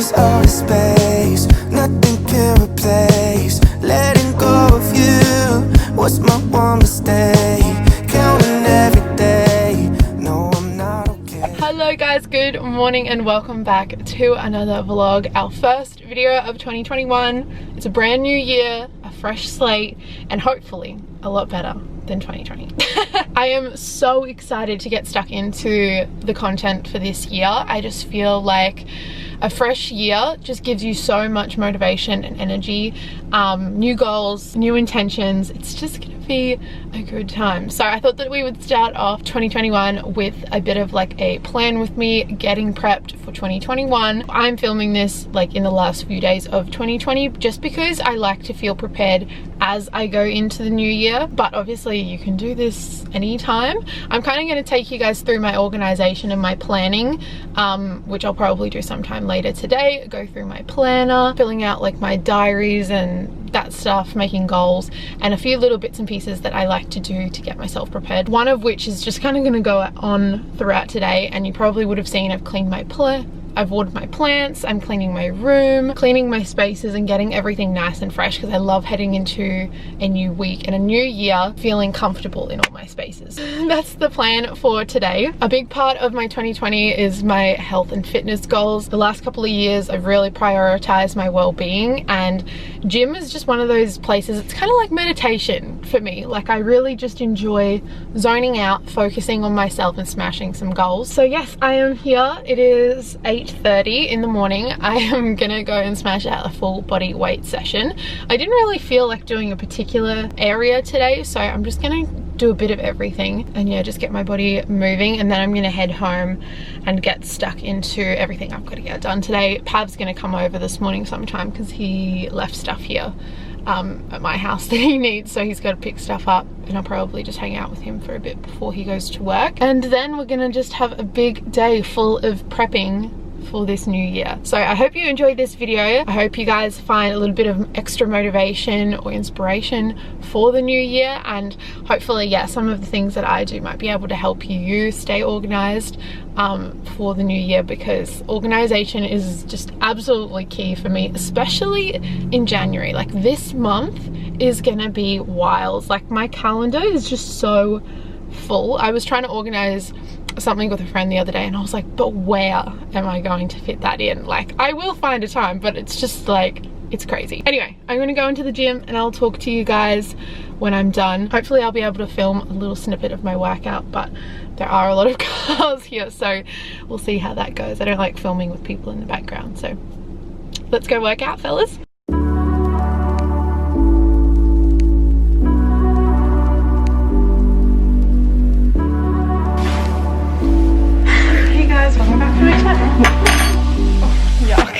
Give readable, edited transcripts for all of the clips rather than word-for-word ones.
is all the space, nothing can replace. Letting go of you was my one mistake. Counting every day, no, I'm not okay. Hello guys, good morning and welcome back to another vlog. Our first video of 2021. It's a brand new year, a fresh slate, and hopefully a lot better than 2020. I am so excited to get stuck into the content for this year. I just feel like a fresh year just gives you so much motivation and energy, new goals, new intentions. It's just gonna be a good time. So I thought that we would start off 2021 with a bit of like a plan with me getting prepped for 2021. I'm filming this like in the last few days of 2020 just because I like to feel prepared as I go into the new year, but obviously you can do this anytime. I'm kind of going to take you guys through my organization and my planning, which I'll probably do sometime later today. Go through my planner, filling out like my diaries and that stuff, making goals, and a few little bits and pieces that I like to do to get myself prepared. One of which is just kind of going to go on throughout today, and you probably would have seen I've cleaned my I've watered my plants, I'm cleaning my room, cleaning my spaces and getting everything nice and fresh because I love heading into a new week and a new year feeling comfortable in all my spaces. That's the plan for today. A big part of my 2020 is my health and fitness goals. The last couple of years I've really prioritized my well-being, and gym is just one of those places. It's kind of like meditation for me. Like I really just enjoy zoning out, focusing on myself and smashing some goals. So yes, I am here. It is 8:30 in the morning. I am gonna go and smash out a full body weight session. I didn't really feel like doing a particular area today, so I'm just gonna do a bit of everything and yeah, just get my body moving, and then I'm gonna head home and get stuck into everything I've got to get done today. Pav's gonna come over this morning sometime because he left stuff here at my house that he needs, so he's got to pick stuff up, and I'll probably just hang out with him for a bit before he goes to work, and then we're gonna just have a big day full of prepping for this new year. So I hope you enjoyed this video. I hope you guys find a little bit of extra motivation or inspiration for the new year, and hopefully yeah, some of the things that I do might be able to help you stay organized for the new year, because organization is just absolutely key for me, especially in January. Like this month is gonna be wild. Like my calendar is just so full. I was trying to organize something with a friend the other day and I was like, but where am I going to fit that in? Like I will find a time, but it's just like, it's crazy. Anyway, I'm gonna go into the gym and I'll talk to you guys when I'm done. Hopefully I'll be able to film a little snippet of my workout, but there are a lot of cars here, so we'll see how that goes. I don't like filming with people in the background, so let's go work out, fellas. Welcome back to my channel. Oh, yuck.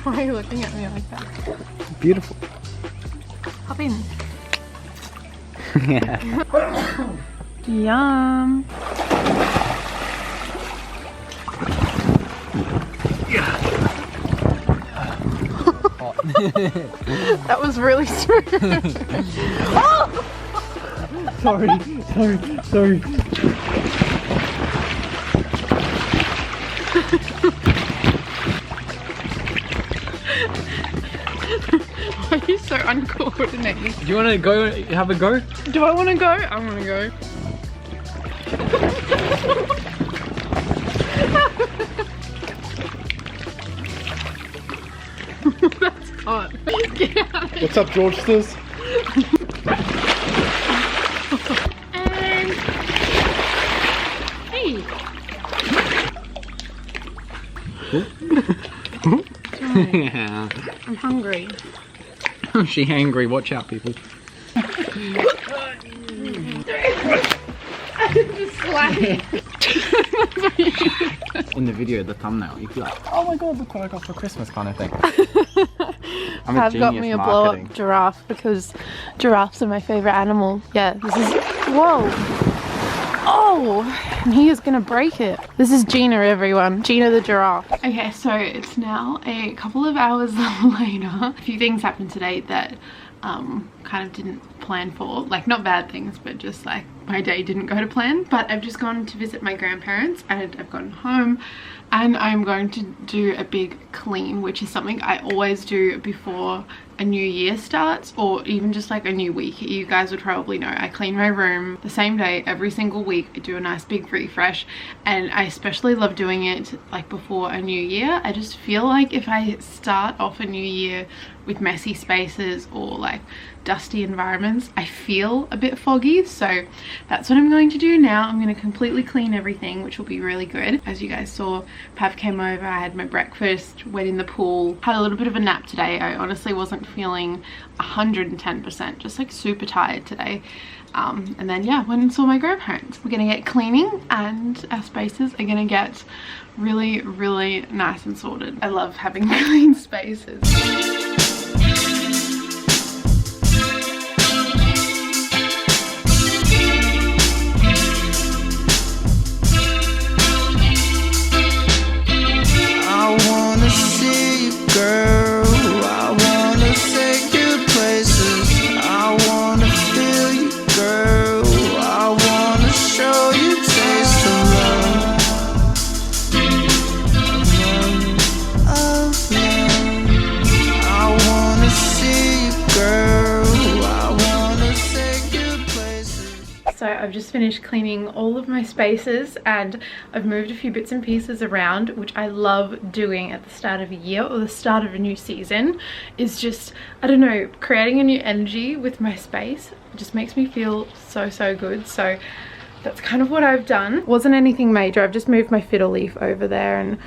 Why are you looking at me like that? Beautiful. Hop in. Yeah. Yum. That was really smooth. Oh! Sorry. Why are you so uncoordinated? Do you want to go have a go? Do I want to go? I want to go. That's hot. Get out. What's up, Georgestas? And hey. Yeah. I'm hungry. She hangry. Watch out, people. Just slap. In the video, the thumbnail, you feel like, oh my god, look what I got for Christmas kind of thing. I've got me a blow-up giraffe because giraffes are my favorite animal. Yeah, this is Whoa. Oh, and he is gonna break it. This is Gina, everyone. Gina the giraffe. Okay, so it's now a couple of hours later. A few things happened today that kind of didn't plan for. Like, not bad things, but just like my day didn't go to plan. But I've just gone to visit my grandparents and I've gotten home and I'm going to do a big clean, which is something I always do before a new year starts, or even just like a new week. You guys would probably know I clean my room the same day every single week. I do a nice big refresh, and I especially love doing it like before a new year. I just feel like if I start off a new year with messy spaces or like dusty environments, I feel a bit foggy. So that's what I'm going to do now. I'm going to completely clean everything, which will be really good. As you guys saw, Pav came over, I had my breakfast, went in the pool, had a little bit of a nap today. I honestly wasn't feeling 110%, just like super tired today. And then yeah, went and saw my grandparents. We're gonna get cleaning and our spaces are gonna get really, really nice and sorted. I love having clean spaces. I've just finished cleaning all of my spaces and I've moved a few bits and pieces around, which I love doing at the start of a year or the start of a new season. Is just, I don't know, creating a new energy with my space. It just makes me feel so good. So that's kind of what I've done. Wasn't anything major. I've just moved my fiddle leaf over there and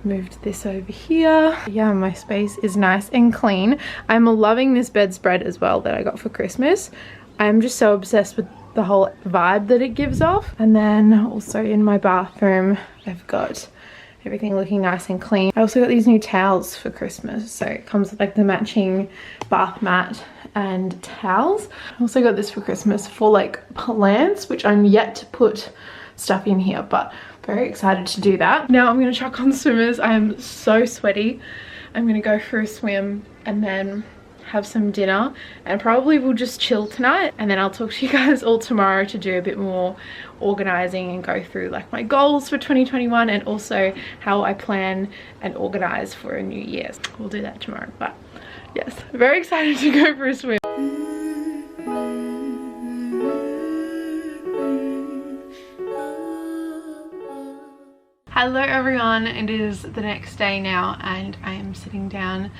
moved this over here. Yeah, my space is nice and clean. I'm loving this bedspread as well that I got for Christmas. I'm just so obsessed with the whole vibe that it gives off. And then also in my bathroom, I've got everything looking nice and clean. I also got these new towels for Christmas, so it comes with like the matching bath mat and towels. I also got this for Christmas for like plants, which I'm yet to put stuff in here, but very excited to do that. Now I'm gonna chuck on swimmers. I am so sweaty. I'm gonna go for a swim and then have some dinner, and probably we'll just chill tonight, and then I'll talk to you guys all tomorrow to do a bit more organizing and go through like my goals for 2021 and also how I plan and organize for a new year. We'll do that tomorrow, but yes, very excited to go for a swim. Hello everyone, it is the next day now and I am sitting down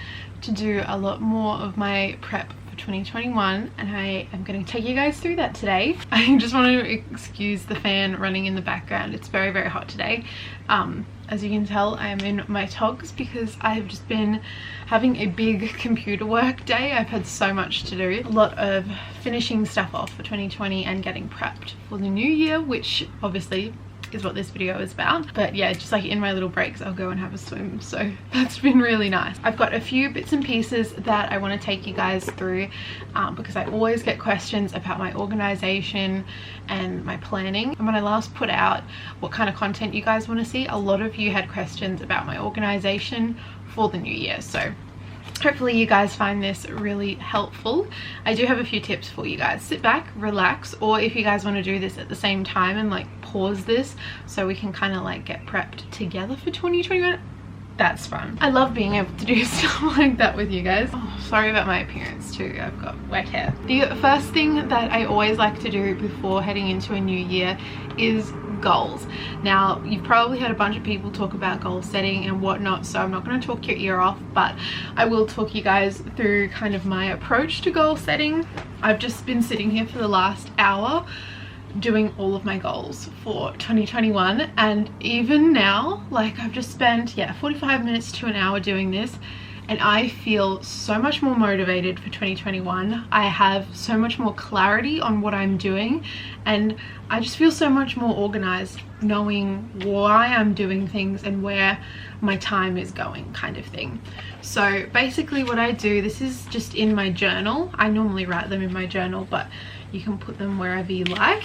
to do a lot more of my prep for 2021 and I am going to take you guys through that today. I just want to excuse the fan running in the background. It's very hot today. As you can tell, I am in my togs because I've just been having a big computer work day. I've had so much to do. A lot of finishing stuff off for 2020 and getting prepped for the new year, which obviously is what this video is about. But yeah, just like in my little breaks I'll go and have a swim, so that's been really nice. I've got a few bits and pieces that I want to take you guys through because I always get questions about my organization and my planning. And when I last put out what kind of content you guys want to see, a lot of you had questions about my organization for the new year, so hopefully you guys find this really helpful. I do have a few tips for you guys. Sit back, relax, or if you guys want to do this at the same time and like pause this so we can kind of like get prepped together for 2021, that's fun. I love being able to do stuff like that with you guys. Oh, sorry about my appearance too, I've got wet hair. The first thing that I always like to do before heading into a new year is goals. Now, you've probably heard a bunch of people talk about goal setting and whatnot, so I'm not going to talk your ear off, but I will talk you guys through kind of my approach to goal setting. I've just been sitting here for the last hour doing all of my goals for 2021, and even now, like, I've just spent 45 minutes to an hour doing this, and I feel so much more motivated for 2021. I have so much more clarity on what I'm doing, and I just feel so much more organized, knowing why I'm doing things and where my time is going, kind of thing. So basically what I do, this is just in my journal. I normally write them in my journal, but you can put them wherever you like.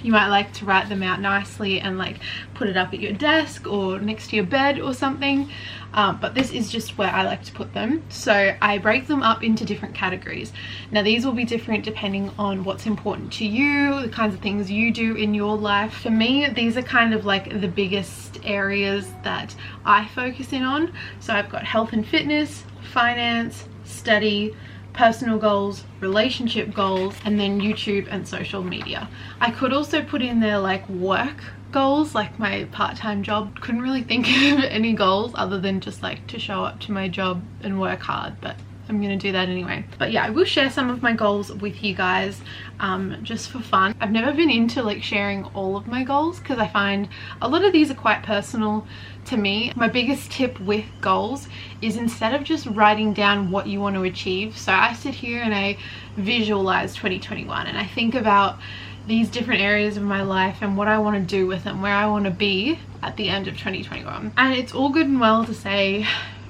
You might like to write them out nicely and like put it up at your desk or next to your bed or something, but this is just where I like to put them. So I break them up into different categories. Now these will be different depending on what's important to you, the kinds of things you do in your life. For me, these are kind of like the biggest areas that I focus in on. So I've got health and fitness, finance, study, personal goals, relationship goals, and then YouTube and social media. I could also put in there like work goals, like my part-time job. Couldn't really think of any goals other than just like to show up to my job and work hard, but I'm gonna do that anyway. But yeah, I will share some of my goals with you guys just for fun. I've never been into like sharing all of my goals because I find a lot of these are quite personal to me. My biggest tip with goals is instead of just writing down what you want to achieve, so I sit here and I visualize 2021 and I think about these different areas of my life and what I want to do with them, where I want to be at the end of 2021. And it's all good and well to say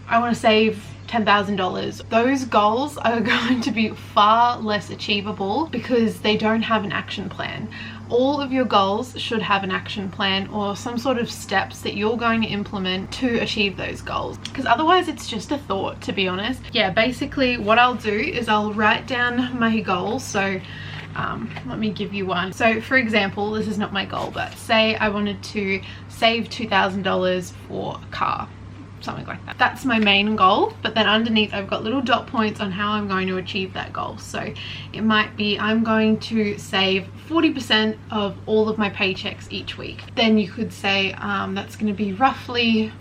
I want to save $10,000. Those goals are going to be far less achievable because they don't have an action plan. All of your goals should have an action plan or some sort of steps that you're going to implement to achieve those goals, because otherwise it's just a thought, to be honest. Yeah, basically what I'll do is I'll write down my goals. So let me give you one. So for example, this is not my goal, but say I wanted to save $2,000 for a car, something like that. That's my main goal, but then underneath I've got little dot points on how I'm going to achieve that goal. So it might be I'm going to save 40% of all of my paychecks each week. Then you could say that's going to be roughly,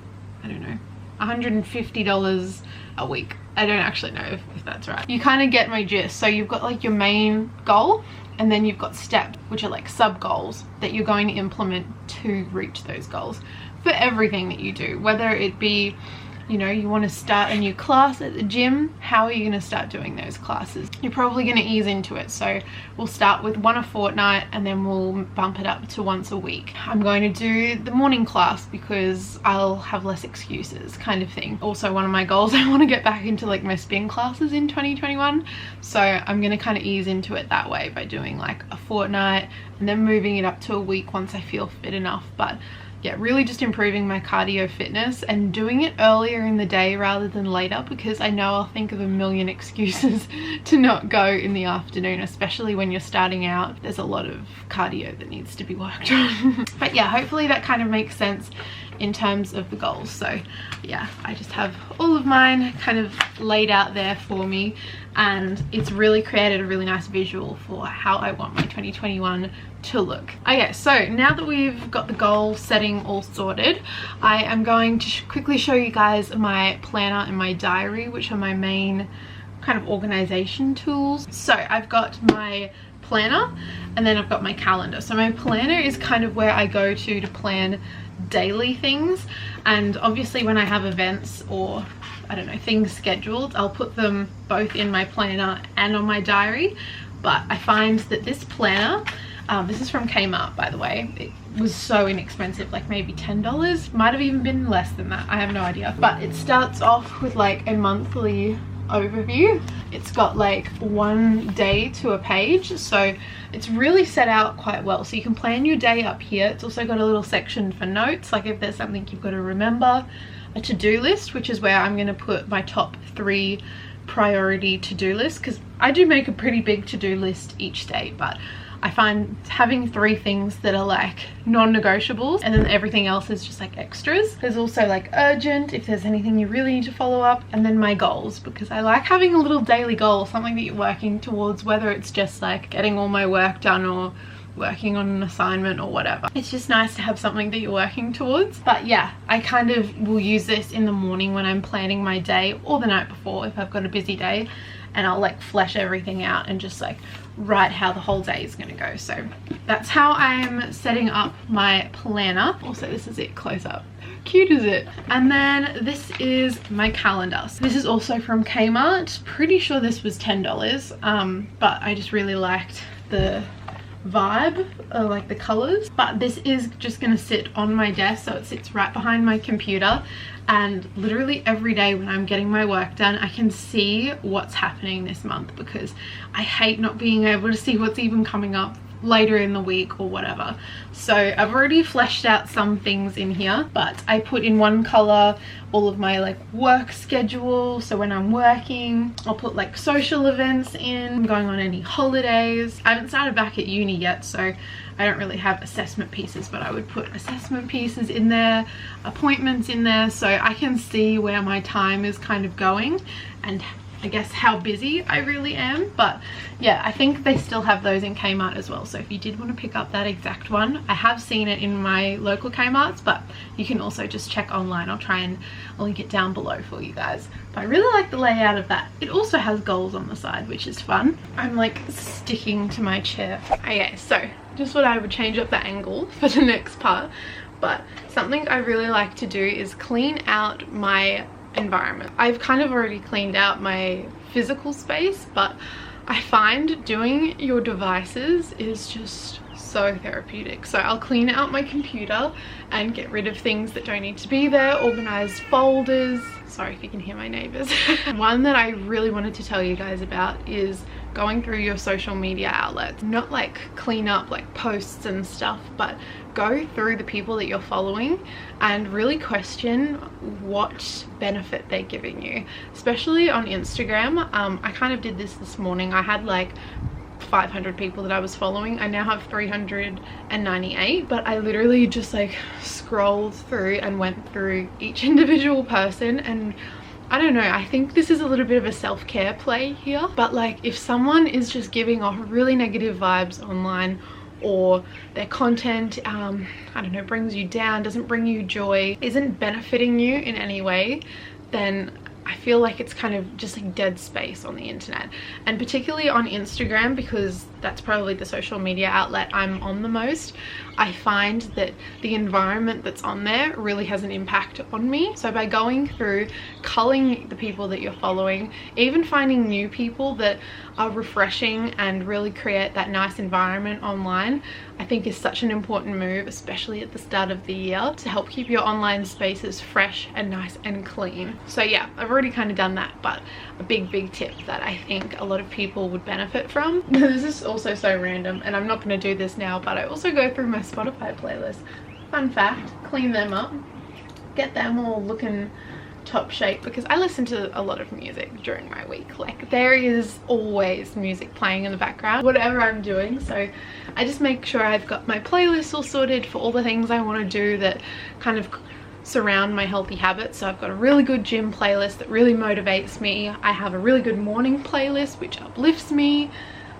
I don't know, $150 a week. I don't actually know if that's right. You kind of get my gist. So you've got like your main goal, and then you've got steps, which are like sub goals that you're going to implement to reach those goals for everything that you do. Whether it be, you know, you want to start a new class at the gym, how are you going to start doing those classes? You're probably going to ease into it. So we'll start with one a fortnight and then we'll bump it up to once a week. I'm going to do the morning class because I'll have less excuses, kind of thing. Also, one of my goals, I want to get back into like my spin classes in 2021. So I'm going to kind of ease into it that way by doing like a fortnight and then moving it up to a week once I feel fit enough. But yeah, really just improving my cardio fitness and doing it earlier in the day rather than later, because I know I'll think of a million excuses to not go in the afternoon, especially when you're starting out. There's a lot of cardio that needs to be worked on. But yeah, hopefully that kind of makes sense in terms of the goals. So yeah, I just have all of mine kind of laid out there for me, and it's really created a really nice visual for how I want my 2021 to look. Okay, so now that we've got the goal setting all sorted, I am going to quickly show you guys my planner and my diary, which are my main kind of organization tools. So I've got my planner and then I've got my calendar. So my planner is kind of where I go to plan daily things, and obviously when I have events or I don't know, things scheduled, I'll put them both in my planner and on my diary. But I find that this planner, this is from Kmart, by the way. It was so inexpensive, like maybe $10, might have even been less than that, I have no idea. But it starts off with like a monthly overview. It's got like one day to a page, so it's really set out quite well. So you can plan your day up here. It's also got a little section for notes, like if there's something you've got to remember. A to-do list, which is where I'm going to put my top 3 priority to-do lists, because I do make a pretty big to-do list each day, but I find having 3 things that are like non-negotiables and then everything else is just like extras. There's also like urgent, if there's anything you really need to follow up, and then my goals, because I like having a little daily goal, something that you're working towards, whether it's just like getting all my work done or working on an assignment or whatever. It's just nice to have something that you're working towards. But yeah, I kind of will use this in the morning when I'm planning my day, or the night before if I've got a busy day, and I'll like flesh everything out and just like write how the whole day is going to go. So that's how I'm setting up my planner. Also, this is it close up. How cute is it? And then this is my calendar. So this is also from Kmart. Pretty sure this was $10, but I just really liked the vibe, like the colors. But this is just gonna sit on my desk, so it sits right behind my computer, and literally every day when I'm getting my work done, I can see what's happening this month, because I hate not being able to see what's even coming up later in the week or whatever. So I've already fleshed out some things in here, but I put in one color all of my like work schedule. So when I'm working, I'll put like social events in, going on any holidays. I haven't started back at uni yet, so I don't really have assessment pieces, but I would put assessment pieces in there, appointments in there, so I can see where my time is kind of going and I guess how busy I really am. But yeah, I think they still have those in Kmart as well, so if you did want to pick up that exact one, I have seen it in my local Kmarts, but you can also just check online. I'll try and link it down below for you guys. But I really like the layout of that. It also has goals on the side, which is fun. I'm like sticking to my chair. Okay, so just what I would change up the angle for the next part, but something I really like to do is clean out my environment. I've kind of already cleaned out my physical space, but I find doing your devices is just so therapeutic. So I'll clean out my computer and get rid of things that don't need to be there, organize folders. Sorry if you can hear my neighbors. One that I really wanted to tell you guys about is going through your social media outlets. Not like clean up like posts and stuff, but go through the people that you're following and really question what benefit they're giving you, especially on Instagram. I kind of did this morning. I had like 500 people that I was following. I now have 398, but I literally just like scrolled through and went through each individual person, and I don't know, I think this is a little bit of a self-care play here, but like if someone is just giving off really negative vibes online, or their content I don't know, brings you down, doesn't bring you joy, isn't benefiting you in any way, then I feel like it's kind of just like dead space on the internet. And particularly on Instagram, because that's probably the social media outlet I'm on the most, I find that the environment that's on there really has an impact on me. So by going through, culling the people that you're following, even finding new people that are refreshing and really create that nice environment online, I think is such an important move, especially at the start of the year, to help keep your online spaces fresh and nice and clean. So yeah, I've already kind of done that, but a big tip that I think a lot of people would benefit from. This is also so random, and I'm not going to do this now, but I also go through my Spotify playlist. Fun fact, clean them up, get them all looking top shape, because I listen to a lot of music during my week. Like there is always music playing in the background, whatever I'm doing. So I just make sure I've got my playlist all sorted for all the things I want to do that kind of surround my healthy habits. So I've got a really good gym playlist that really motivates me. I have a really good morning playlist which uplifts me.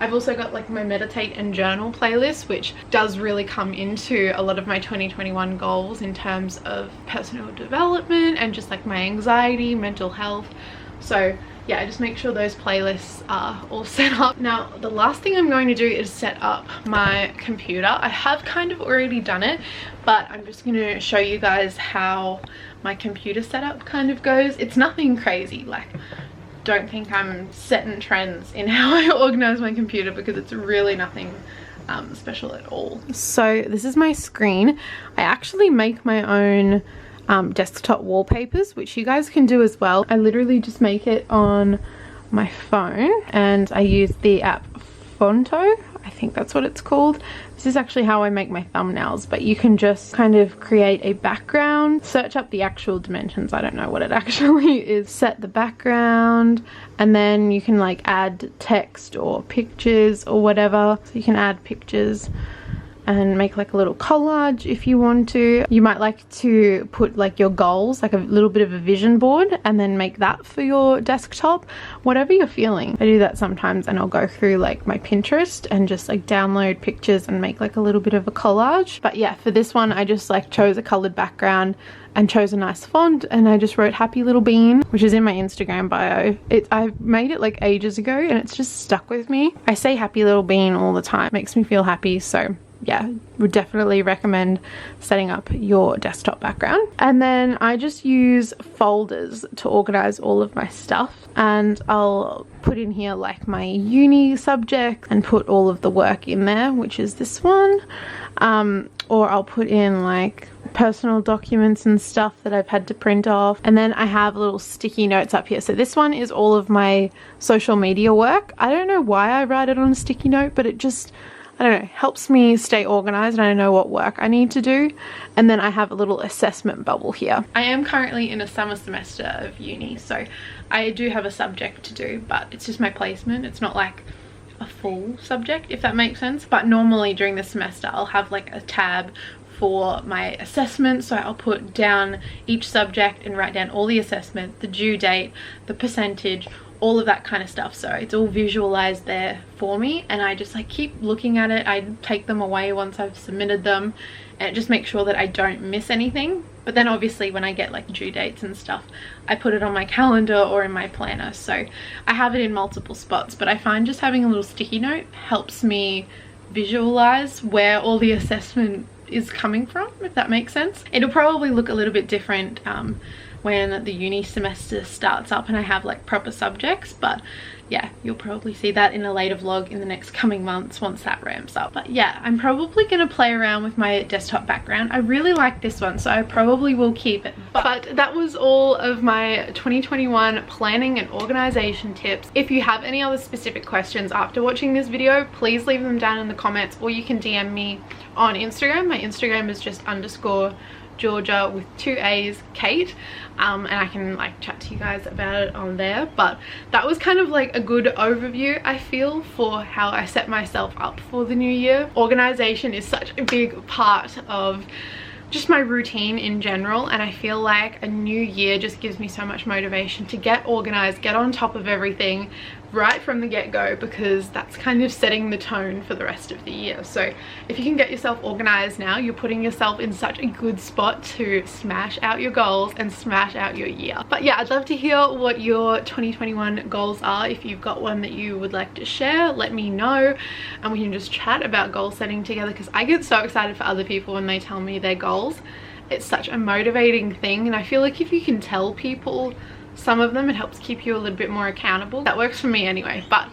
I've also got like my meditate and journal playlist, which does really come into a lot of my 2021 goals in terms of personal development and just like my anxiety, mental health. So yeah, I just make sure those playlists are all set up. Now, the last thing I'm going to do is set up my computer. I have kind of already done it, but I'm just going to show you guys how my computer setup kind of goes. It's nothing crazy, like don't think I'm setting trends in how I organize my computer, because it's really nothing special at all. So this is my screen. I actually make my own desktop wallpapers, which you guys can do as well. I literally just make it on my phone, and I use the app Fonto, I think that's what it's called. This is actually how I make my thumbnails, but you can just kind of create a background, search up the actual dimensions, I don't know what it actually is, set the background, and then you can like add text or pictures or whatever. So you can add pictures and make like a little collage if you want to. You might like to put like your goals, like a little bit of a vision board, and then make that for your desktop, whatever you're feeling. I do that sometimes, and I'll go through like my Pinterest and just like download pictures and make like a little bit of a collage. But yeah, for this one I just like chose a colored background and chose a nice font, and I just wrote Happy Little Bean, which is in my Instagram bio. I made it like ages ago and it's just stuck with me. I say Happy Little Bean all the time, it makes me feel happy, so yeah, would definitely recommend setting up your desktop background. And then I just use folders to organize all of my stuff, and I'll put in here like my uni subject and put all of the work in there, which is this one, or I'll put in like personal documents and stuff that I've had to print off. And then I have little sticky notes up here. So this one is all of my social media work. I don't know why I write it on a sticky note, but it just, I don't know, helps me stay organized and I know what work I need to do. And then I have a little assessment bubble here. I am currently in a summer semester of uni, so I do have a subject to do, but it's just my placement. It's not like a full subject, if that makes sense. But normally during the semester I'll have like a tab for my assessment, so I'll put down each subject and write down all the assessment, the due date, the percentage, all of that kind of stuff. So it's all visualized there for me, and I just like keep looking at it. I take them away once I've submitted them, and it just makes sure that I don't miss anything. But then obviously when I get like due dates and stuff, I put it on my calendar or in my planner, so I have it in multiple spots. But I find just having a little sticky note helps me visualize where all the assessment is coming from, if that makes sense. It'll probably look a little bit different when the uni semester starts up and I have like proper subjects, but yeah, you'll probably see that in a later vlog in the next coming months once that ramps up. But yeah, I'm probably gonna play around with my desktop background. I really like this one, so I probably will keep it. But that was all of my 2021 planning and organization tips. If you have any other specific questions after watching this video, please leave them down in the comments, or you can DM me on Instagram. My Instagram is just _Georgia with 2 A's, Kate, and I can like chat to you guys about it on there. But that was kind of like a good overview, I feel, for how I set myself up for the new year. Organization is such a big part of just my routine in general, and I feel like a new year just gives me so much motivation to get organized, get on top of everything right from the get-go, because that's kind of setting the tone for the rest of the year. So if you can get yourself organized now, you're putting yourself in such a good spot to smash out your goals and smash out your year. But yeah, I'd love to hear what your 2021 goals are. If you've got one that you would like to share, let me know, and we can just chat about goal setting together, because I get so excited for other people when they tell me their goals. It's such a motivating thing, and I feel like if you can tell people some of them, it helps keep you a little bit more accountable. That works for me anyway. But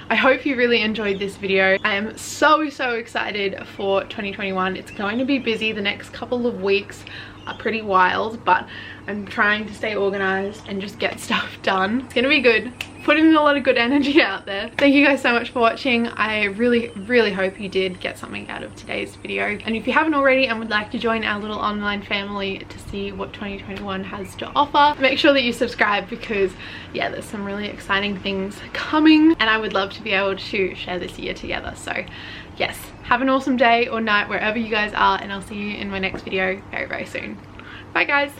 I hope you really enjoyed this video. I am so excited for 2021. It's going to be busy. The next couple of weeks are pretty wild, but I'm trying to stay organized and just get stuff done. It's gonna be good. Putting a lot of good energy out there. Thank you guys so much for watching. I really hope you did get something out of today's video. And if you haven't already and would like to join our little online family to see what 2021 has to offer, make sure that you subscribe, because yeah, there's some really exciting things coming, and I would love to be able to share this year together. So yes, have an awesome day or night wherever you guys are, and I'll see you in my next video very soon. Bye guys.